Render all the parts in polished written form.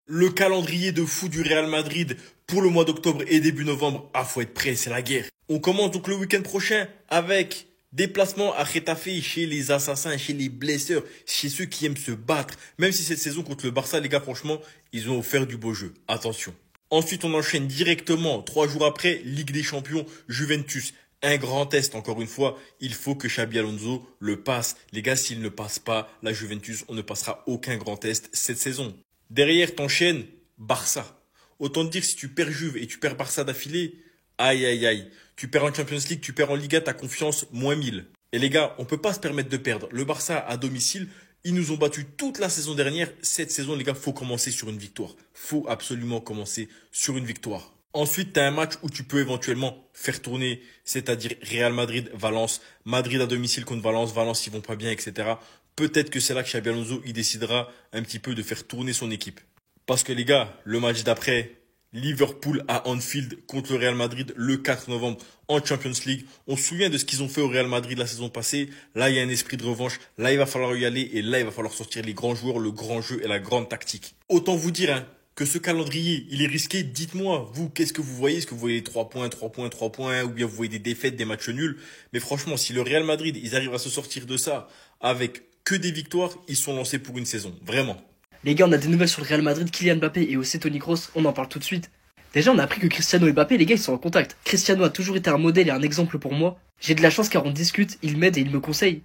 Le calendrier de fou du Real Madrid pour le mois d'octobre et début novembre, faut être prêt, c'est la guerre. On commence donc le week-end prochain avec déplacement à Getafe chez les assassins, chez les blesseurs, chez ceux qui aiment se battre. Même si cette saison contre le Barça, les gars, franchement, ils ont offert du beau jeu. Attention. Ensuite, on enchaîne directement, 3 jours après, Ligue des Champions, Juventus. Un grand test, encore une fois, il faut que Xabi Alonso le passe. Les gars, s'il ne passe pas la Juventus, on ne passera aucun grand test cette saison. Derrière, t'enchaînes Barça. Autant te dire, si tu perds Juve et tu perds Barça d'affilée, aïe aïe aïe. Tu perds en Champions League, tu perds en Liga, ta confiance, -1000. Et les gars, on peut pas se permettre de perdre. Le Barça à domicile, ils nous ont battus toute la saison dernière. Cette saison, les gars, faut commencer sur une victoire. Faut absolument commencer sur une victoire. Ensuite, tu as un match où tu peux éventuellement faire tourner, c'est-à-dire Real Madrid-Valence, Madrid à domicile contre Valence, Valence ils vont pas bien, etc. Peut-être que c'est là que Xabi Alonso il décidera un petit peu de faire tourner son équipe. Parce que les gars, le match d'après, Liverpool à Anfield contre le Real Madrid le 4 novembre en Champions League. On se souvient de ce qu'ils ont fait au Real Madrid la saison passée. Là, il y a un esprit de revanche. Là, il va falloir y aller et là, il va falloir sortir les grands joueurs, le grand jeu et la grande tactique. Autant vous dire, hein, que ce calendrier, il est risqué. Dites-moi, vous, qu'est-ce que vous voyez? Est-ce que vous voyez 3 points, 3 points, 3 points, ou bien vous voyez des défaites, des matchs nuls? Mais franchement, si le Real Madrid, ils arrivent à se sortir de ça avec que des victoires, ils sont lancés pour une saison. Vraiment. Les gars, on a des nouvelles sur le Real Madrid, Kylian Mbappé et aussi Toni Kroos, on en parle tout de suite. Déjà, on a appris que Cristiano et Mbappé, les gars, ils sont en contact. Cristiano a toujours été un modèle et un exemple pour moi. J'ai de la chance car on discute, il m'aide et il me conseille.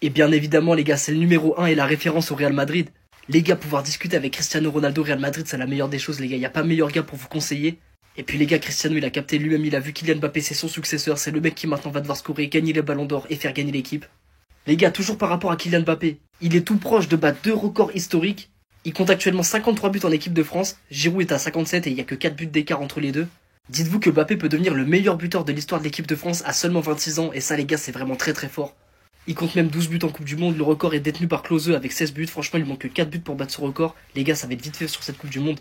Et bien évidemment, les gars, c'est le numéro 1 et la référence au Real Madrid. Les gars, pouvoir discuter avec Cristiano Ronaldo Real Madrid, c'est la meilleure des choses, les gars. Il n'y a pas meilleur gars pour vous conseiller. Et puis les gars, Cristiano, il a capté lui-même, il a vu Kylian Mbappé, c'est son successeur. C'est le mec qui maintenant va devoir scorer, gagner les ballons d'or et faire gagner l'équipe. Les gars, toujours par rapport à Kylian Mbappé, il est tout proche de battre 2 records historiques. Il compte actuellement 53 buts en équipe de France. Giroud est à 57 et il n'y a que 4 buts d'écart entre les deux. Dites-vous que Mbappé peut devenir le meilleur buteur de l'histoire de l'équipe de France à seulement 26 ans. Et ça, les gars, c'est vraiment très très fort. Il compte même 12 buts en Coupe du Monde. Le record est détenu par Klose avec 16 buts. Franchement, il manque que 4 buts pour battre ce record. Les gars, ça va être vite fait sur cette Coupe du Monde.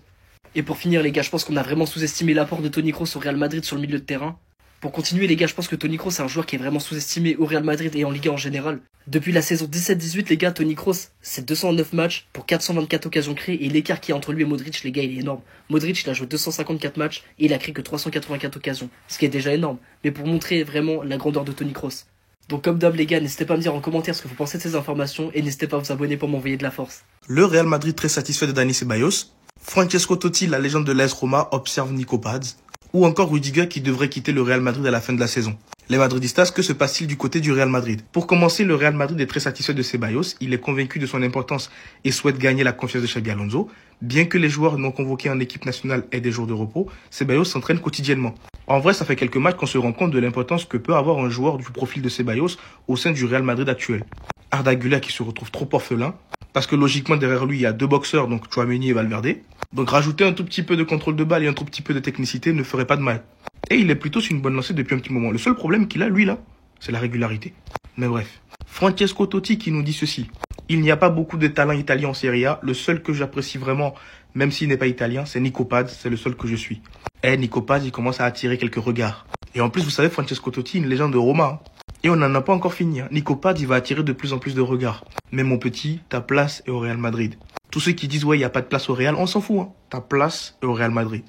Et pour finir, les gars, je pense qu'on a vraiment sous-estimé l'apport de Toni Kroos au Real Madrid sur le milieu de terrain. Pour continuer, les gars, je pense que Toni Kroos est un joueur qui est vraiment sous-estimé au Real Madrid et en Liga en général. Depuis la saison 17-18, les gars, Toni Kroos, c'est 209 matchs pour 424 occasions créées et l'écart qui est entre lui et Modric, les gars, il est énorme. Modric, il a joué 254 matchs et il a créé que 384 occasions, ce qui est déjà énorme, mais pour montrer vraiment la grandeur de Toni Kroos. Donc comme d'hab, les gars, n'hésitez pas à me dire en commentaire ce que vous pensez de ces informations et n'hésitez pas à vous abonner pour m'envoyer de la force. Le Real Madrid très satisfait de Dani Ceballos. Francesco Totti, la légende de l'AS Roma, observe Nico Paz. Ou encore Rudiger qui devrait quitter le Real Madrid à la fin de la saison. Les Madridistas, que se passe-t-il du côté du Real Madrid? Pour commencer, le Real Madrid est très satisfait de Ceballos. Il est convaincu de son importance et souhaite gagner la confiance de Xabi Alonso. Bien que les joueurs non convoqués en équipe nationale aient des jours de repos, Ceballos s'entraîne quotidiennement. En vrai, ça fait quelques matchs qu'on se rend compte de l'importance que peut avoir un joueur du profil de Ceballos au sein du Real Madrid actuel. Arda Güler qui se retrouve trop orphelin, parce que logiquement derrière lui il y a 2 boxeurs, donc Tchouaméni et Valverde. Donc rajouter un tout petit peu de contrôle de balle et un tout petit peu de technicité ne ferait pas de mal. Et il est plutôt sur une bonne lancée depuis un petit moment. Le seul problème qu'il a, lui là, c'est la régularité. Mais bref. Francesco Totti qui nous dit ceci. Il n'y a pas beaucoup de talents italiens en Serie A. Le seul que j'apprécie vraiment, même s'il n'est pas italien, c'est Nico Paz. C'est le seul que je suis. Et Nico Paz, il commence à attirer quelques regards. Et en plus, vous savez, Francesco Totti, une légende de Roma. Et on n'en a pas encore fini. Nico Paz, il va attirer de plus en plus de regards. Mais mon petit, ta place est au Real Madrid. Tous ceux qui disent, ouais, il n'y a pas de place au Real, on s'en fout. Ta place est au Real Madrid.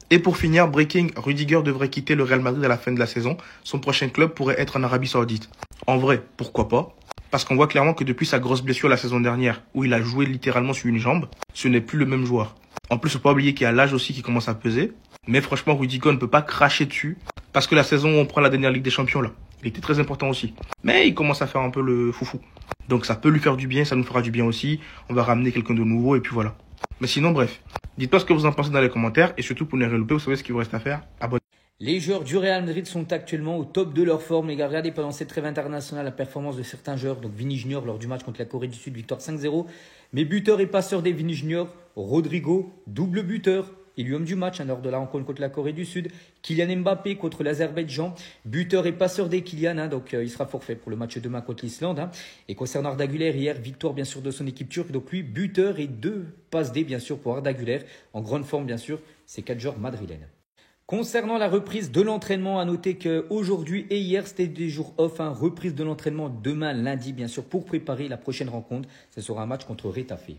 Et pour finir, breaking, Rudiger devrait quitter le Real Madrid à la fin de la saison. Son prochain club pourrait être en Arabie Saoudite. En vrai, pourquoi pas? Parce qu'on voit clairement que depuis sa grosse blessure la saison dernière, où il a joué littéralement sur une jambe, ce n'est plus le même joueur. En plus, faut pas oublier qu'il y a l'âge aussi qui commence à peser. Mais franchement, Rudiger ne peut pas cracher dessus. Parce que la saison où on prend la dernière Ligue des Champions, là, il était très important aussi. Mais il commence à faire un peu le foufou. Donc ça peut lui faire du bien, ça nous fera du bien aussi. On va ramener quelqu'un de nouveau et puis voilà. Mais sinon, bref. Dites-moi ce que vous en pensez dans les commentaires. Et surtout, pour ne rien louper, vous savez ce qu'il vous reste à faire. Abonnez-vous. Les joueurs du Real Madrid sont actuellement au top de leur forme. Les gars, regardez pendant cette trêve internationale la performance de certains joueurs. Donc Vini Junior lors du match contre la Corée du Sud, victoire 5-0. Mais buteur et passeur des Vini Junior, Rodrigo, double buteur. Et l'homme du match lors de la rencontre contre la Corée du Sud. Kylian Mbappé contre l'Azerbaïdjan. Buteur et passeur des Kylian. Donc il sera forfait pour le match demain contre l'Islande. Et concernant Arda Güler, hier, victoire bien sûr de son équipe turque. Donc lui, buteur et 2 passes D bien sûr pour Arda Güler. En grande forme bien sûr, ces 4 joueurs madrilènes. Concernant la reprise de l'entraînement, à noter qu'aujourd'hui et hier, c'était des jours off. Reprise de l'entraînement demain, lundi, bien sûr, pour préparer la prochaine rencontre. Ce sera un match contre Retafe.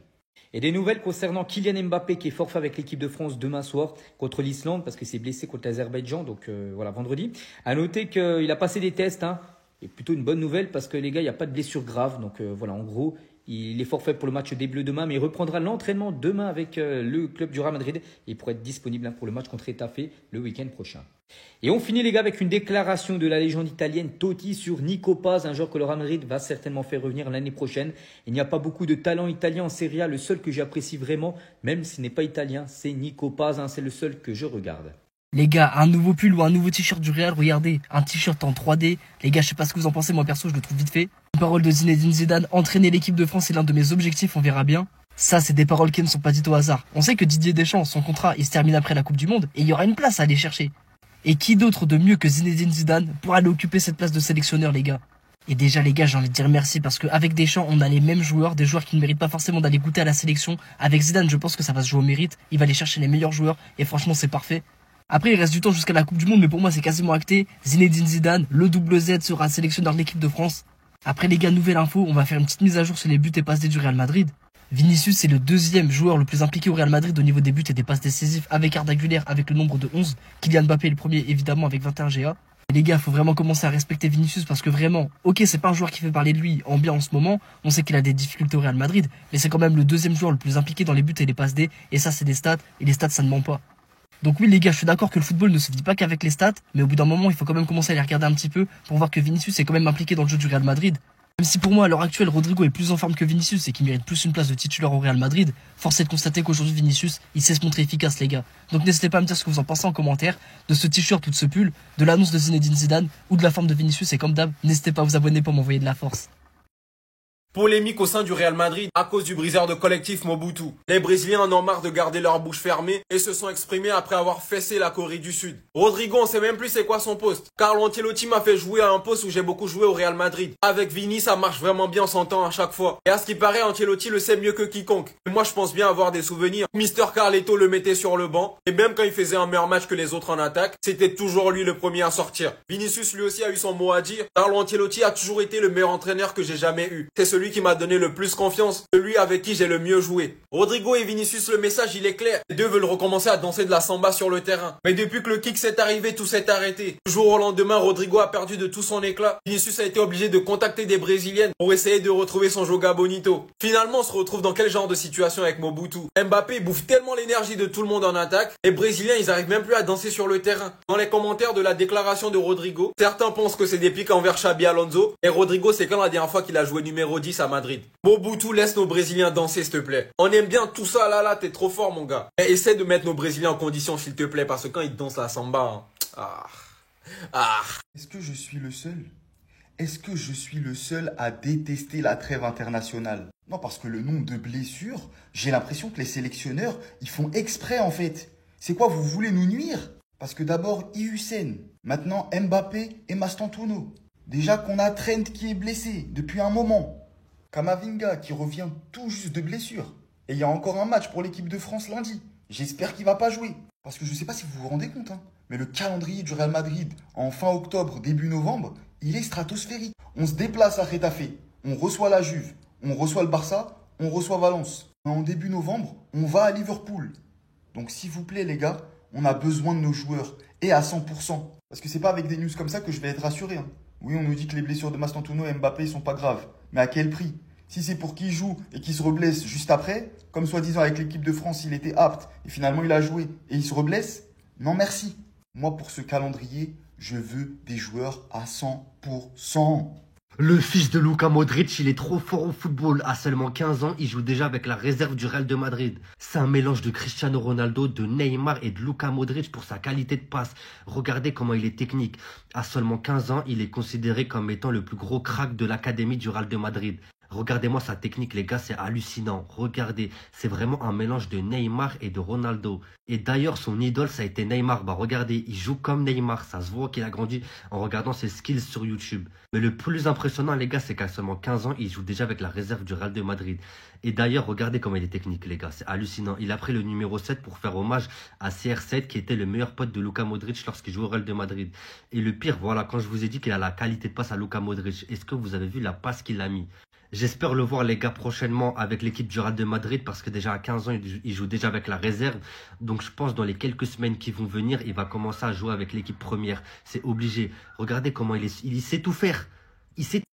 Et des nouvelles concernant Kylian Mbappé qui est forfait avec l'équipe de France demain soir contre l'Islande parce qu'il s'est blessé contre l'Azerbaïdjan, donc voilà, vendredi. À noter qu'il a passé des tests, hein, et plutôt une bonne nouvelle parce que les gars, il n'y a pas de blessure grave, donc voilà, en gros, il est forfait pour le match des Bleus demain, mais il reprendra l'entraînement demain avec le club du Real Madrid et pourrait être disponible pour le match contre Getafe le week-end prochain. Et on finit les gars avec une déclaration de la légende italienne Totti sur Nico Paz, un joueur que le Real Madrid va certainement faire revenir l'année prochaine. Il n'y a pas beaucoup de talent italien en Serie A, le seul que j'apprécie vraiment, même s'il n'est pas italien, c'est Nico Paz, hein, c'est le seul que je regarde. Les gars, un nouveau pull ou un nouveau t-shirt du Real, regardez, un t-shirt en 3D. Les gars, je sais pas ce que vous en pensez, moi perso, je le trouve vite fait. Une parole de Zinedine Zidane, entraîner l'équipe de France est l'un de mes objectifs, on verra bien. Ça, c'est des paroles qui ne sont pas dites au hasard. On sait que Didier Deschamps, son contrat, il se termine après la Coupe du Monde et il y aura une place à aller chercher. Et qui d'autre de mieux que Zinedine Zidane pour aller occuper cette place de sélectionneur, les gars? Et déjà, les gars, j'ai envie de dire merci parce qu'avec Deschamps, on a les mêmes joueurs, des joueurs qui ne méritent pas forcément d'aller goûter à la sélection. Avec Zidane, je pense que ça va se jouer au mérite. Il va aller chercher les meilleurs joueurs et franchement, c'est parfait. Après, il reste du temps jusqu'à la Coupe du Monde, mais pour moi, c'est quasiment acté. Zinedine Zidane, le double Z sera sélectionneur de l'équipe de France. Après, les gars, nouvelle info, on va faire une petite mise à jour sur les buts et passes D du Real Madrid. Vinicius est le deuxième joueur le plus impliqué au Real Madrid au niveau des buts et des passes décisives avec Arda Güler avec le nombre de 11. Kylian Mbappé est le premier, évidemment, avec 21 GA. Et les gars, faut vraiment commencer à respecter Vinicius parce que vraiment, ok, c'est pas un joueur qui fait parler de lui en bien en ce moment. On sait qu'il a des difficultés au Real Madrid, mais c'est quand même le deuxième joueur le plus impliqué dans les buts et les passes D. Et ça, c'est des stats. Et les stats, ça ne ment pas. Donc oui les gars, je suis d'accord que le football ne se vit pas qu'avec les stats, mais au bout d'un moment, il faut quand même commencer à les regarder un petit peu pour voir que Vinicius est quand même impliqué dans le jeu du Real Madrid. Même si pour moi, à l'heure actuelle, Rodrigo est plus en forme que Vinicius et qu'il mérite plus une place de titulaire au Real Madrid, force est de constater qu'aujourd'hui Vinicius, il sait se montrer efficace les gars. Donc n'hésitez pas à me dire ce que vous en pensez en commentaire de ce t-shirt ou de ce pull, de l'annonce de Zinedine Zidane ou de la forme de Vinicius et comme d'hab, n'hésitez pas à vous abonner pour m'envoyer de la force. Polémique au sein du Real Madrid à cause du briseur de collectif Mobutu. Les Brésiliens en ont marre de garder leur bouche fermée et se sont exprimés après avoir fessé la Corée du Sud. Rodrigo, on sait même plus c'est quoi son poste. Carlo Ancelotti m'a fait jouer à un poste où j'ai beaucoup joué au Real Madrid. Avec Vini, ça marche vraiment bien, on s'entend à chaque fois. Et à ce qui paraît, Ancelotti le sait mieux que quiconque. Et moi, je pense bien avoir des souvenirs. Mister Carleto le mettait sur le banc et même quand il faisait un meilleur match que les autres en attaque, c'était toujours lui le premier à sortir. Vinicius lui aussi a eu son mot à dire. Carlo Ancelotti a toujours été le meilleur entraîneur que j'ai jamais eu. C'est celui qui m'a donné le plus confiance, celui avec qui j'ai le mieux joué. Rodrigo et Vinicius, le message il est clair. Les deux veulent recommencer à danser de la samba sur le terrain. Mais depuis que le kick s'est arrivé, tout s'est arrêté. Du jour au lendemain, Rodrigo a perdu de tout son éclat. Vinicius a été obligé de contacter des Brésiliennes pour essayer de retrouver son joga bonito. Finalement, on se retrouve dans quel genre de situation avec Mobutu? Mbappé bouffe tellement l'énergie de tout le monde en attaque. Les Brésiliens, ils arrivent même plus à danser sur le terrain. Dans les commentaires de la déclaration de Rodrigo, certains pensent que c'est des pics envers Xabi Alonso. Et Rodrigo, c'est quand la dernière fois qu'il a joué numéro 10 à Madrid. Mobutu, laisse nos Brésiliens danser, s'il te plaît. On aime bien tout ça, là, t'es trop fort, mon gars. Et essaie de mettre nos Brésiliens en condition, s'il te plaît, parce que quand ils dansent la samba, Est-ce que je suis le seul? Est-ce que je suis le seul à détester la trêve internationale? Non, parce que le nombre de blessures, j'ai l'impression que les sélectionneurs, ils font exprès en fait. C'est quoi, vous voulez nous nuire? Parce que d'abord, Hussein, maintenant Mbappé et Mastantuono. Déjà qu'on a Trent qui est blessé depuis un moment. Kamavinga qui revient tout juste de blessure. Et il y a encore un match pour l'équipe de France lundi. J'espère qu'il va pas jouer. Parce que je sais pas si vous vous rendez compte, mais le calendrier du Real Madrid en fin octobre, début novembre, il est stratosphérique. On se déplace à Getafe, on reçoit la Juve, on reçoit le Barça, on reçoit Valence. En début novembre, on va à Liverpool. Donc s'il vous plaît les gars, on a besoin de nos joueurs. Et à 100%. Parce que c'est pas avec des news comme ça que je vais être rassuré. Oui, on nous dit que les blessures de Mastantuono et Mbappé sont pas graves. Mais à quel prix? Si c'est pour qu'il joue et qu'il se reblesse juste après, comme soi-disant avec l'équipe de France, il était apte et finalement il a joué et il se reblesse, non merci. Moi, pour ce calendrier, je veux des joueurs à 100%. Le fils de Luka Modric, il est trop fort au football. À seulement 15 ans, il joue déjà avec la réserve du Real de Madrid. C'est un mélange de Cristiano Ronaldo, de Neymar et de Luka Modric pour sa qualité de passe. Regardez comment il est technique. À seulement 15 ans, il est considéré comme étant le plus gros crack de l'académie du Real de Madrid. Regardez-moi sa technique, les gars, c'est hallucinant. Regardez, c'est vraiment un mélange de Neymar et de Ronaldo. Et d'ailleurs, son idole, ça a été Neymar. Bah regardez, il joue comme Neymar. Ça se voit qu'il a grandi en regardant ses skills sur YouTube. Mais le plus impressionnant, les gars, c'est qu'à seulement 15 ans, il joue déjà avec la réserve du Real de Madrid. Et d'ailleurs, regardez comment il est technique, les gars. C'est hallucinant. Il a pris le numéro 7 pour faire hommage à CR7, qui était le meilleur pote de Luka Modric lorsqu'il jouait au Real de Madrid. Et le pire, voilà, quand je vous ai dit qu'il a la qualité de passe à Luka Modric, est-ce que vous avez vu la passe qu'il a mis? J'espère le voir, les gars, prochainement avec l'équipe du Real de Madrid parce que déjà à 15 ans, il joue déjà avec la réserve. Donc je pense dans les quelques semaines qui vont venir, il va commencer à jouer avec l'équipe première. C'est obligé. Regardez comment il sait tout faire. Il sait